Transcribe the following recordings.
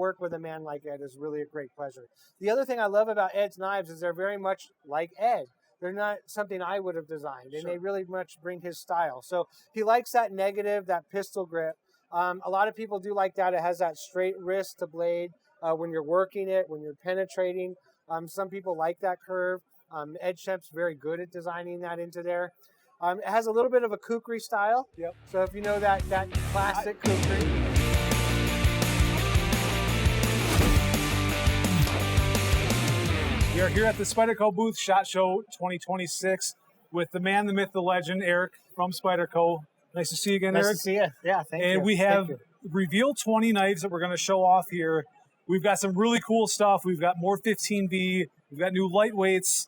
work with a man like Ed is really a great pleasure. The other thing I love about Ed's knives is they're very much like Ed. They're not something I would have designed, and they really much bring his style. So he likes that negative, that pistol grip. A lot of people do like that. It has that straight wrist to blade when you're working it, when you're penetrating. Some people like that curve. Ed Schempp's very good at designing that into there. It has a little bit of a kukri style. Yep. So if you know that classic kukri. We are here at the Spyderco booth, SHOT Show 2026, with the man, the myth, the legend, Eric from Spyderco. Nice to see you again, Eric. Nice to see you. Yeah, thank you. And we have Reveal 20 knives that we're going to show off here. We've got some really cool stuff. We've got more 15V. We've got new lightweights,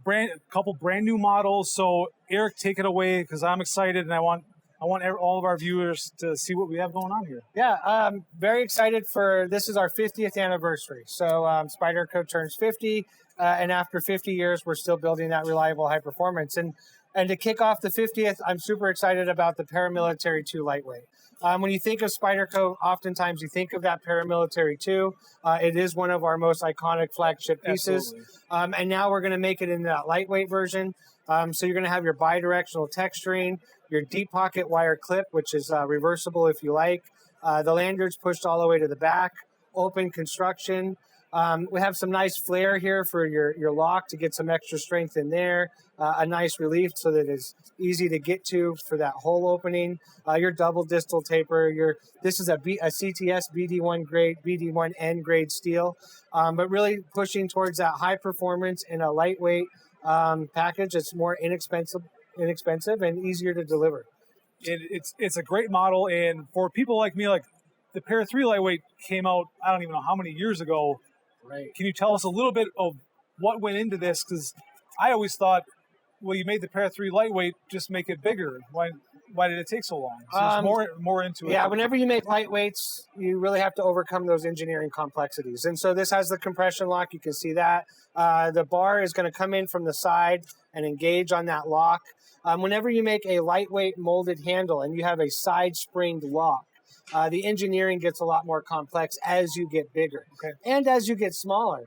a couple brand new models. So, Eric, take it away because I'm excited and I want all of our viewers to see what we have going on here. Yeah, I'm very excited this is our 50th anniversary. So Spyderco turns 50, and after 50 years, we're still building that reliable high performance. And to kick off the 50th, I'm super excited about the Paramilitary 2 Lightweight. When you think of Spyderco, oftentimes you think of that Paramilitary 2. It is one of our most iconic flagship pieces. And now we're going to make it in that lightweight version. So you're going to have your bidirectional texturing, your deep pocket wire clip, which is reversible if you like. The lanyard's pushed all the way to the back, open construction. We have some nice flare here for your lock to get some extra strength in there. A nice relief so that it's easy to get to for that hole opening. Your double distal taper. This is a CTS BD1 grade, BD1N grade steel, but really pushing towards that high performance in a lightweight package. It's more inexpensive and easier to deliver. It's a great model, and for people like me, like the Para 3 Lightweight came out, I don't even know how many years ago. Right. Can you tell us a little bit of what went into this? Because I always thought, well, you made the Para 3 Lightweight, just make it bigger. Why did it take so long? So there's more into it. Yeah, whenever you make lightweights, you really have to overcome those engineering complexities. And so this has the compression lock. You can see that. The bar is going to come in from the side and engage on that lock. Whenever you make a lightweight molded handle and you have a side springed lock, the engineering gets a lot more complex as you get bigger and as you get smaller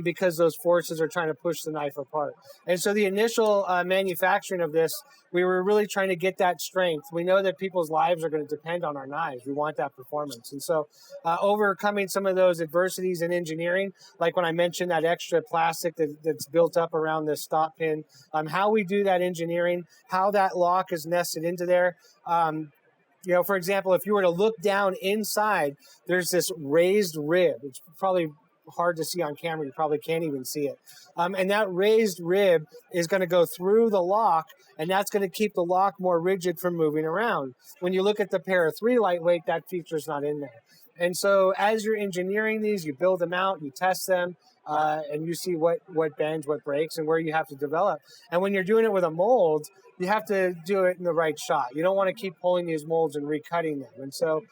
because those forces are trying to push the knife apart. And so the initial manufacturing of this, we were really trying to get that strength. We know that people's lives are going to depend on our knives. We want that performance. And so overcoming some of those adversities in engineering, like when I mentioned that extra plastic that's built up around this stop pin, how we do that engineering, how that lock is nested into there. For example, if you were to look down inside, there's this raised rib. It's probably hard to see on camera. You probably can't even see it. And that raised rib is going to go through the lock, and that's going to keep the lock more rigid from moving around. When you look at the Para 3 Lightweight, that feature's not in there. And so as you're engineering these, you build them out, you test them, and you see what bends, what breaks, and where you have to develop. And when you're doing it with a mold, you have to do it in the right shot. You don't want to keep pulling these molds and recutting them. And so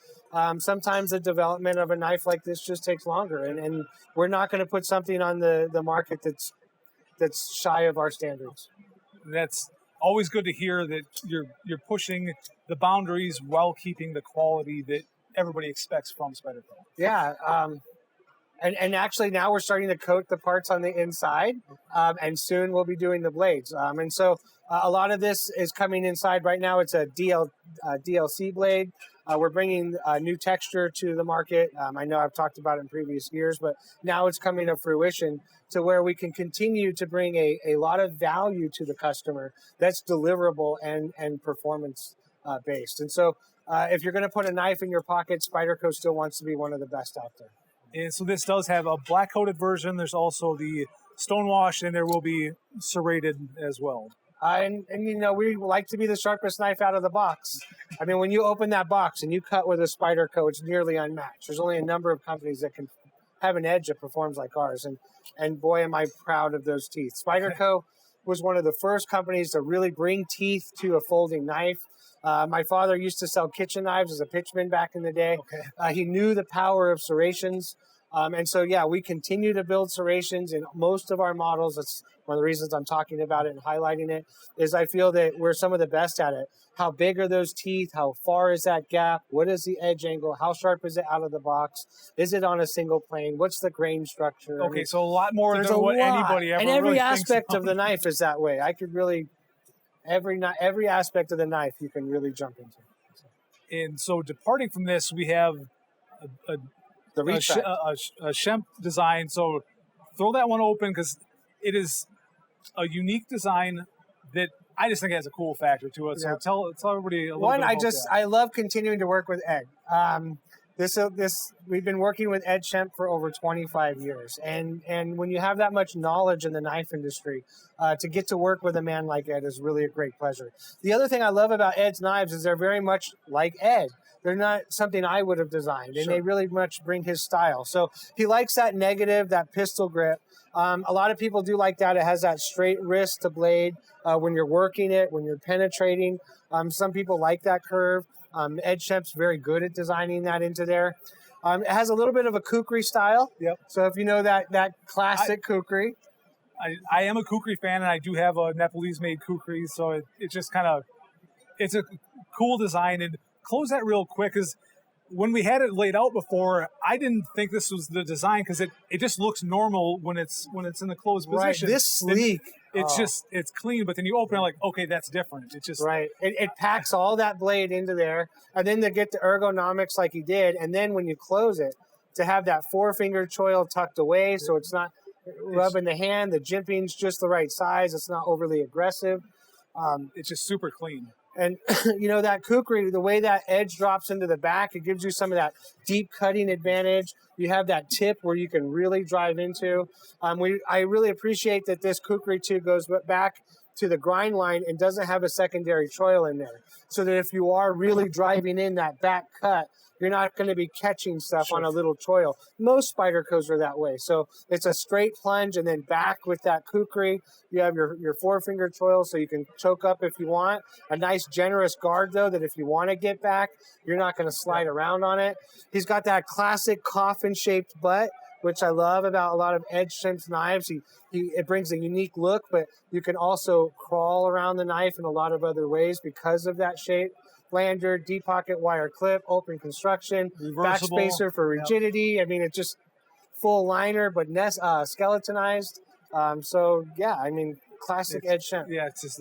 sometimes the development of a knife like this just takes longer. And we're not going to put something on the market that's shy of our standards. That's always good to hear that you're pushing the boundaries while keeping the quality that everybody expects from Spyderco. Yeah. And actually now we're starting to coat the parts on the inside, and soon we'll be doing the blades. And so a lot of this is coming inside right now. It's a DLC blade. We're bringing a new texture to the market. I know I've talked about it in previous years, but now it's coming to fruition to where we can continue to bring a lot of value to the customer that's deliverable and performance based. And so if you're going to put a knife in your pocket, Spyderco still wants to be one of the best out there. And so this does have a black coated version. There's also the stonewash, and there will be serrated as well. And we like to be the sharpest knife out of the box. I mean, when you open that box and you cut with a Spyderco, it's nearly unmatched. There's only a number of companies that can have an edge that performs like ours. And boy, am I proud of those teeth. Spyderco was one of the first companies to really bring teeth to a folding knife. My father used to sell kitchen knives as a pitchman back in the day. He knew the power of serrations. And so, yeah, we continue to build serrations in most of our models. That's one of the reasons I'm talking about it and highlighting it, is I feel that we're some of the best at it. How big are those teeth? How far is that gap? What is the edge angle? How sharp is it out of the box? Is it on a single plane? What's the grain structure? Okay, so a lot more than what anybody ever and every really aspect thinks of the knife is that way. I could really, every aspect of the knife you can really jump into. And so departing from this, we have The reach back. a Schempp design. So throw that one open because it is a unique design that I just think has a cool factor to it. So Yeah. tell everybody a little bit about that. I love continuing to work with Ed. We've been working with Ed Schempp for over 25 years, and when you have that much knowledge in the knife industry, to get to work with a man like Ed is really a great pleasure. The other thing I love about Ed's knives is they're very much like Ed. They're not something I would have designed, and they really much bring his style. So he likes that negative, that pistol grip. A lot of people do like that. It has that straight wrist to blade when you're working it, when you're penetrating. Some people like that curve. Ed Schempp's very good at designing that into there. It has a little bit of a kukri style. Yep. So if you know that classic kukri. I am a kukri fan, and I do have a Nepalese-made kukri, so it just kind of, it's a cool design. And close that real quick, because when we had it laid out before, I didn't think this was the design because it just looks normal when it's in the closed position. Right, this sleek. It's clean, but then you open it like, okay, that's different. It's just right. It packs all that blade into there, and then to get the ergonomics like he did, and then when you close it, to have that 4-finger choil tucked away, so it's not rubbing the hand. The jimping's just the right size. It's not overly aggressive. It's just super clean. And, you know, that kukri, the way that edge drops into the back, it gives you some of that deep cutting advantage. You have that tip where you can really drive into. I really appreciate that this kukri, too, goes back to the grind line and doesn't have a secondary choil in there. So that if you are really driving in that back cut, you're not going to be catching stuff on a little choil. Most Spydercos are that way. So it's a straight plunge and then back with that kukri. You have your 4-finger choil so you can choke up if you want. A nice generous guard, though, that if you want to get back, you're not going to slide around on it. He's got that classic coffin-shaped butt, which I love about a lot of Ed Schempp's knives. It brings a unique look, but you can also crawl around the knife in a lot of other ways because of that shape. Flanger, deep pocket wire clip, open construction, Reversible. backspacer for rigidity. I mean, it's just full liner, but skeletonized. So, yeah, I mean, classic Ed Schempp. Yeah, it's just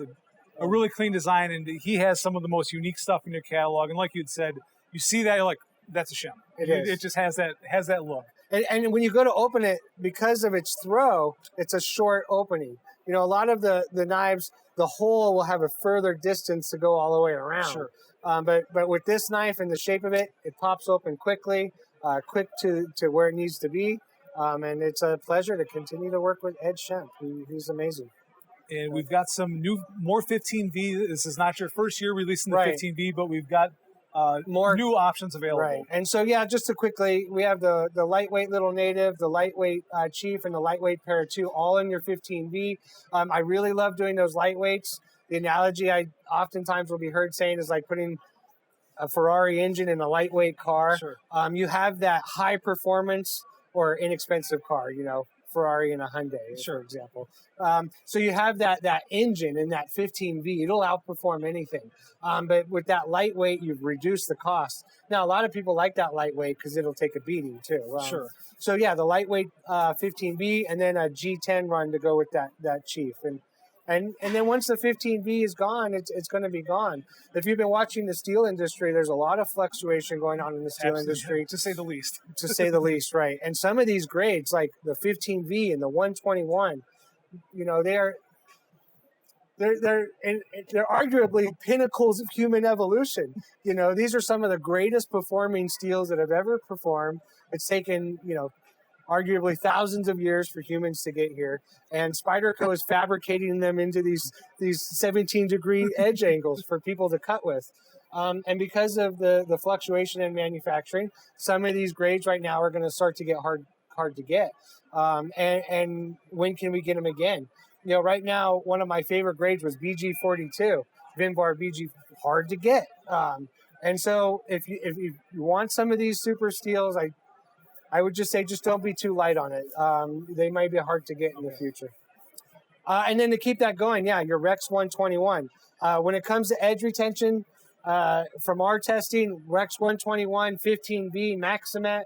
a really clean design, and he has some of the most unique stuff in your catalog. And like you'd said, you see that, you're like, that's a Schempp. It just has that look. And when you go to open it, because of its throw, it's a short opening. You know, a lot of the knives, the hole will have a further distance to go all the way around. Sure. But with this knife and the shape of it, it pops open quickly, quick to where it needs to be. And it's a pleasure to continue to work with Ed Schempp. He's amazing. And we've got some more 15V. This is not your first year releasing the 15V, but we've got more new options available. Right. And so, yeah, just to quickly, we have the lightweight Little Native, the lightweight Chief, and the lightweight Para-2, all in your 15V. I really love doing those lightweights. The analogy I oftentimes will be heard saying is like putting a Ferrari engine in a lightweight car. Sure. You have that high performance or inexpensive car, you know, Ferrari and a Hyundai, for example. So you have that engine in that 15V. It'll outperform anything. But with that lightweight, you've reduced the cost. Now, a lot of people like that lightweight because it'll take a beating, too. Sure. So, yeah, the lightweight 15V and then a G10 run to go with that Chief. And then once the 15V is gone, it's going to be gone. If you've been watching the steel industry, there's a lot of fluctuation going on in the steel industry. To say the least. To say the least, right. And some of these grades, like the 15V and the 121, you know, they're arguably pinnacles of human evolution. You know, these are some of the greatest performing steels that have ever performed. It's taken, you know, arguably thousands of years for humans to get here, and Spyderco is fabricating them into these 17-degree edge angles for people to cut with. And because of the fluctuation in manufacturing, some of these grades right now are going to start to get hard to get. And when can we get them again? You know, right now, one of my favorite grades was BG42, Vinbar BG, hard to get. And so if you want some of these super steels, I would just say just don't be too light on it. They might be hard to get in the future. And then to keep that going, yeah, your Rex 121. When it comes to edge retention, from our testing, Rex 121, 15V, Maximet,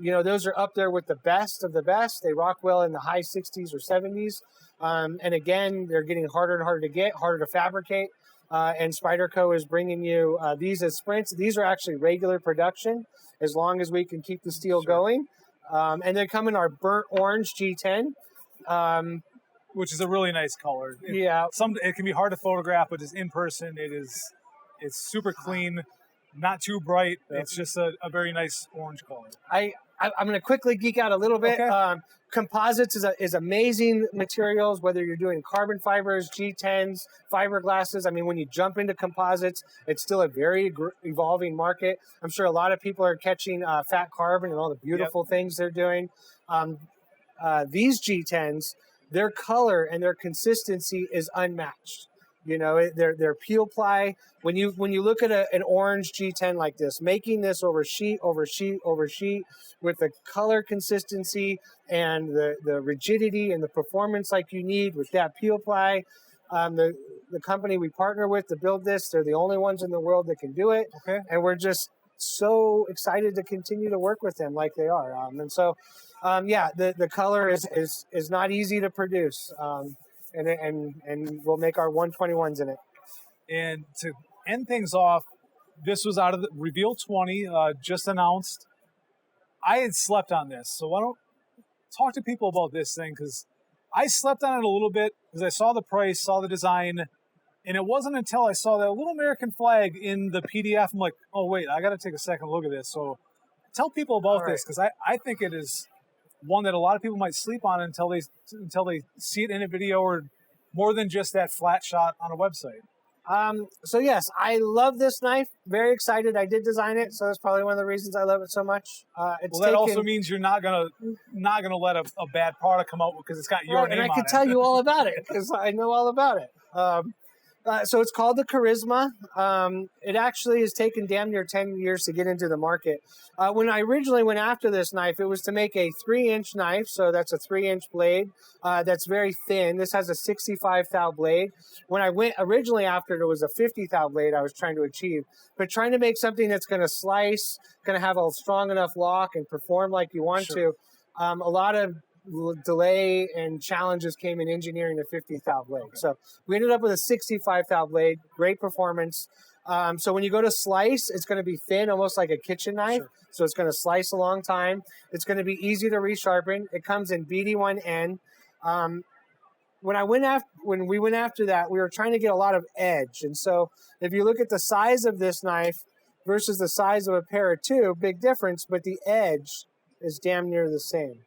those are up there with the best of the best. They rock well in the high 60s or 70s. And again, they're getting harder and harder to get, harder to fabricate. And Spyderco is bringing you these as sprints. These are actually regular production, as long as we can keep the steel going. And they come in our burnt orange G10. Which is a really nice color. It can be hard to photograph, but just in person, it's super clean, not too bright. It's just a very nice orange color. I'm going to quickly geek out a little bit. Okay. Composites is amazing materials, whether you're doing carbon fibers, G10s, fiberglasses. I mean, when you jump into composites, it's still a very evolving market. I'm sure a lot of people are catching fat carbon and all the beautiful things they're doing. These G10s, their color and their consistency is unmatched. Their peel ply. When you look at an orange G10 like this, making this over sheet over sheet over sheet with the color consistency and the rigidity and the performance like you need with that peel ply, the company we partner with to build this, they're the only ones in the world that can do it. Okay. And we're just so excited to continue to work with them like they are. The color is not easy to produce. And we'll make our 121s in it. And to end things off, this was out of the Reveal 20, just announced. I had slept on this, so why don't talk to people about this thing, because I slept on it a little bit because I saw the price, saw the design, and it wasn't until I saw that little American flag in the PDF, I'm like, oh wait, I got to take a second look at this. So tell people about this, because I think it is one that a lot of people might sleep on until they see it in a video or more than just that flat shot on a website. So yes, I love this knife. Very excited. I did design it, so that's probably one of the reasons I love it so much. That also means you're not gonna let a bad product come out because it's got your name on it. And I can tell you all about it because I know all about it. So it's called the Charisma. It actually has taken damn near 10 years to get into the market. When I originally went after this knife, it was to make a 3-inch knife. So that's a 3-inch blade that's very thin. This has a 65 thou blade. When I went originally after it, was a 50 thou blade I was trying to achieve. But trying to make something that's going to slice, going to have a strong enough lock and perform like you want to, a lot of delay and challenges came in engineering a 50 thou blade. So we ended up with a 65 thou blade, great performance. So when you go to slice, it's going to be thin, almost like a kitchen knife. So it's going to slice a long time. It's going to be easy to resharpen. It comes in BD1N. When we went after that, we were trying to get a lot of edge. And so if you look at the size of this knife versus the size of a Para 2, big difference, but the edge is damn near the same.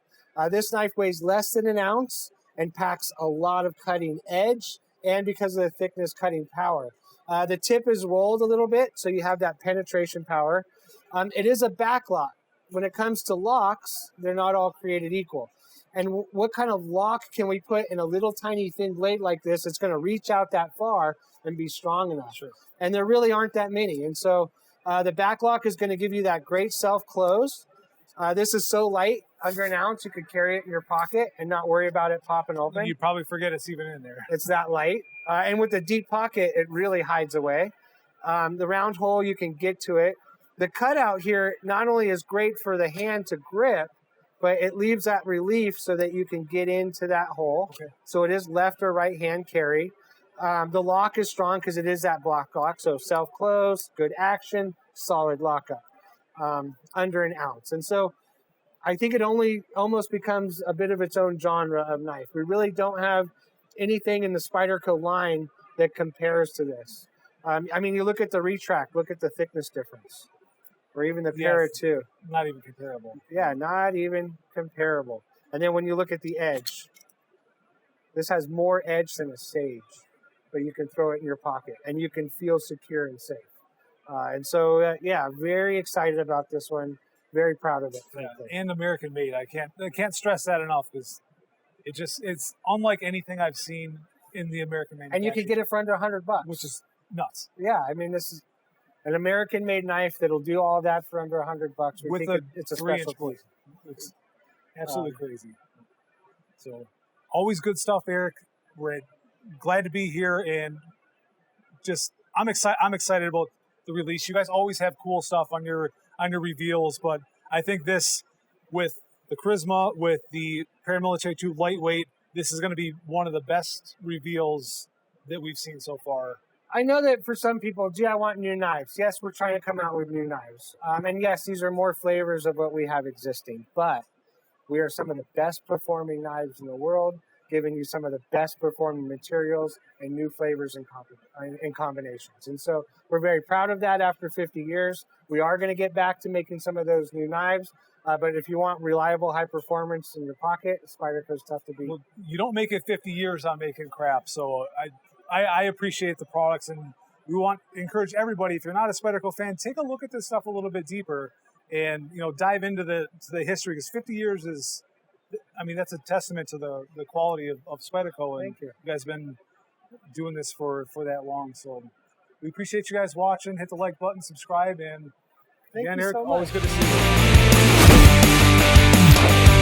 This knife weighs less than an ounce and packs a lot of cutting edge, and because of the thickness, cutting power. The tip is rolled a little bit, so you have that penetration power. It is a back lock. When it comes to locks, they're not all created equal. And what kind of lock can we put in a little tiny thin blade like this that's going to reach out that far and be strong enough? And there really aren't that many. And so the back lock is going to give you that great self-close. This is so light, under an ounce, you could carry it in your pocket and not worry about it popping open. You'd probably forget it's even in there. It's that light. And with the deep pocket, it really hides away. The round hole, you can get to it. The cutout here not only is great for the hand to grip, but it leaves that relief so that you can get into that hole. So it is left or right hand carry. The lock is strong because it is that block lock. So self-close, good action, solid lockup. Under an ounce. And so I think it almost becomes a bit of its own genre of knife. We really don't have anything in the Spyderco line that compares to this. I mean, you look at the retract, look at the thickness difference, or even the Para 2. Not even comparable. Yeah, not even comparable. And then when you look at the edge, this has more edge than a Sage, but you can throw it in your pocket and you can feel secure and safe. Very excited about this one. Very proud of it. And American made. I can't stress that enough because it's unlike anything I've seen in the American made. And you can get it for under $100, which is nuts. Yeah, I mean, this is an American made knife that'll do all that for under $100. It's a special piece. It's absolutely crazy. So always good stuff, Eric. We're glad to be here, and just I'm excited about the release. You guys always have cool stuff on your reveals, but I think this, with the Charisma, with the Paramilitary 2 Lightweight, this is going to be one of the best reveals that we've seen so far. I know that for some people, gee, I want new knives. Yes, we're trying to come out with new knives. And yes, these are more flavors of what we have existing. But we are some of the best performing knives in the world, giving you some of the best performing materials and new flavors and combinations. And so we're very proud of that after 50 years. We are going to get back to making some of those new knives. But if you want reliable high performance in your pocket, Spyderco is tough to beat. Well, you don't make it 50 years on making crap. So I appreciate the products, and we want to encourage everybody, if you're not a Spyderco fan, take a look at this stuff a little bit deeper and, you know, dive into the history, because 50 years is, I mean, that's a testament to the quality of Spyderco. And Thank you. You guys have been doing this for that long. So we appreciate you guys watching. Hit the like button, subscribe, and Thank again, you Eric, so much. always good to see you.